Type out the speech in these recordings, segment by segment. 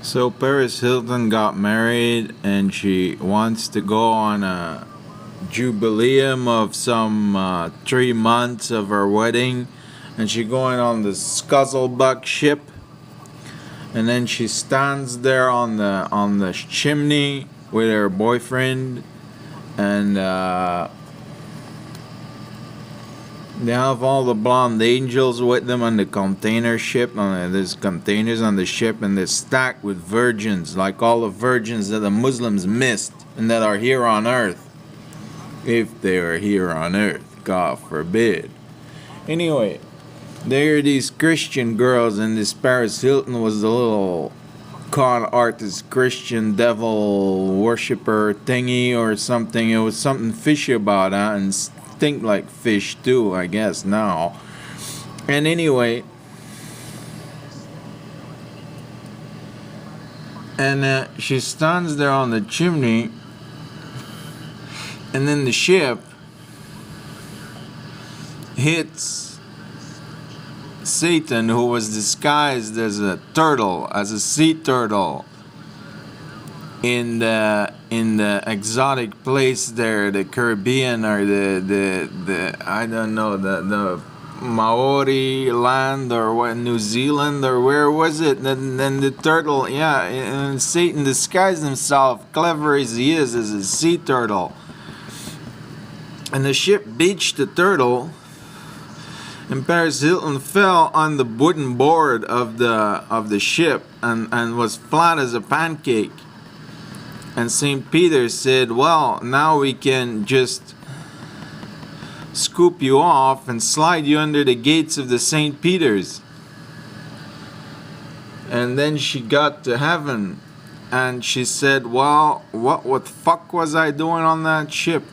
So Paris Hilton got married and she wants to go on a jubileum of some 3 months of her wedding, and she going on the Scuzzlebuck ship, and then she stands there on the chimney with her boyfriend, and they have all the blonde angels with them on the container ship. There's containers on the ship, and they're stacked with virgins, like all the virgins that the Muslims missed and that are here on earth. If they are here on earth, God forbid. Anyway, there are these Christian girls, and this Paris Hilton was the little con artist, Christian devil worshiper thingy or something. It was something fishy about that, and think like fish too, I guess now. And anyway, and she stands there on the chimney, and then the ship hits Satan, who was disguised as a turtle, as a sea turtle, in the exotic place there, the Caribbean, or the I don't know, the Maori land, or what, New Zealand, or where was it? And then the turtle, yeah, and Satan disguised himself, clever as he is, as a sea turtle. And the ship beached the turtle, and Paris Hilton fell on the wooden board of the ship and was flat as a pancake. And St. Peter said, well, now we can just scoop you off and slide you under the gates of the St. Peter's. And then she got to heaven, and she said, well, what the fuck was I doing on that ship?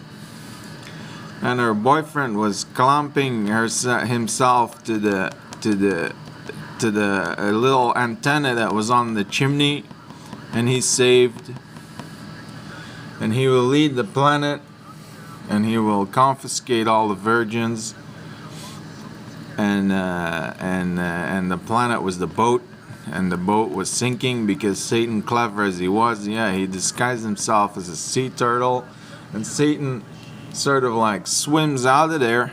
And her boyfriend was clamping himself to the little antenna that was on the chimney, and he's saved. And he will lead the planet, and he will confiscate all the virgins. And the planet was the boat, and the boat was sinking because Satan, clever as he was, he disguised himself as a sea turtle, and Satan sort of like swims out of there.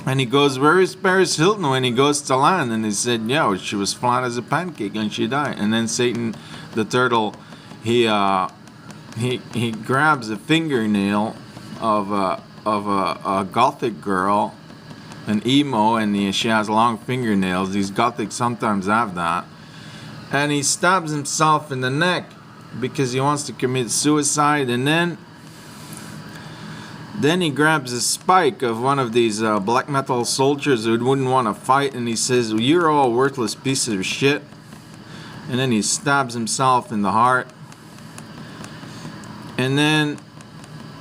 And he goes, where is Paris Hilton, when he goes to land? And he said, yeah, she was flat as a pancake and she died. And then Satan, the turtle, he grabs a fingernail of a gothic girl, an emo, and she has long fingernails. These gothics sometimes have that. And he stabs himself in the neck because he wants to commit suicide. And then he grabs a spike of one of these black metal soldiers who wouldn't want to fight, and he says, well, you're all worthless pieces of shit. And then he stabs himself in the heart. And then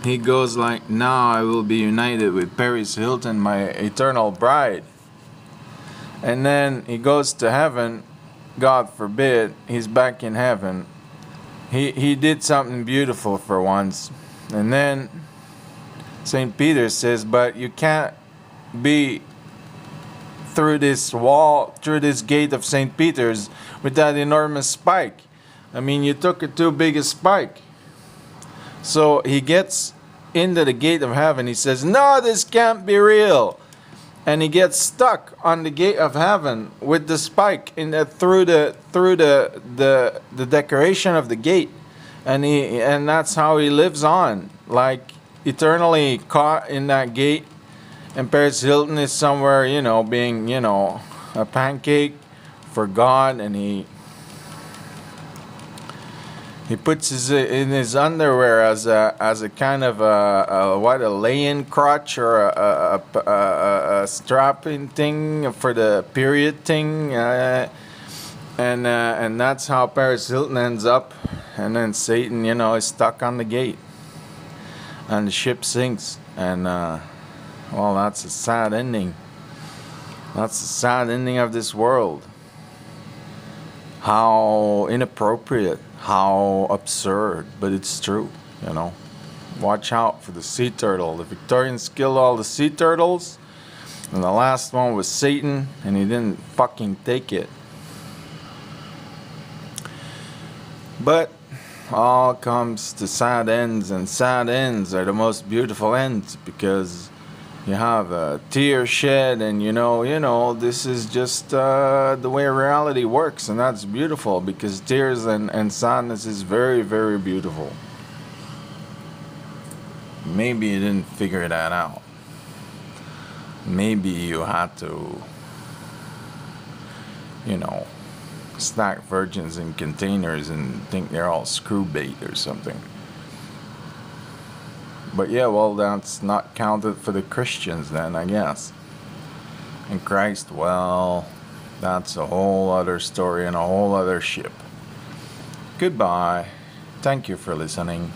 he goes like, now I will be united with Paris Hilton, my eternal bride. And then he goes to heaven. God forbid, he's back in heaven. He did something beautiful for once. And then St. Peter says, but you can't be through this wall, through this gate of St. Peter's with that enormous spike. I mean, you took it too big a spike. So he gets into the gate of heaven. He says, no, this can't be real. And he gets stuck on the gate of heaven with the spike through the decoration of the gate, and that's how he lives on, like eternally caught in that gate. And Paris Hilton is somewhere, being, a pancake for God, and he puts in his underwear as a kind of a lay-in crotch, or a strapping thing for the period thing, and that's how Paris Hilton ends up. And then Satan, is stuck on the gate, and the ship sinks, and well, that's a sad ending. That's the sad ending of this world. How inappropriate, how absurd, but it's true, Watch out for the sea turtle. The Victorians killed all the sea turtles, and the last one was Satan, and he didn't fucking take it. But all comes to sad ends, and sad ends are the most beautiful ends, because you have a tear shed, and this is just the way reality works, and that's beautiful, because tears and sadness is very, very beautiful. Maybe you didn't figure that out. Maybe you had to, stack virgins in containers and think they're all screw bait or something. But yeah, well, that's not counted for the Christians then, I guess. And Christ, well, that's a whole other story and a whole other ship. Goodbye. Thank you for listening.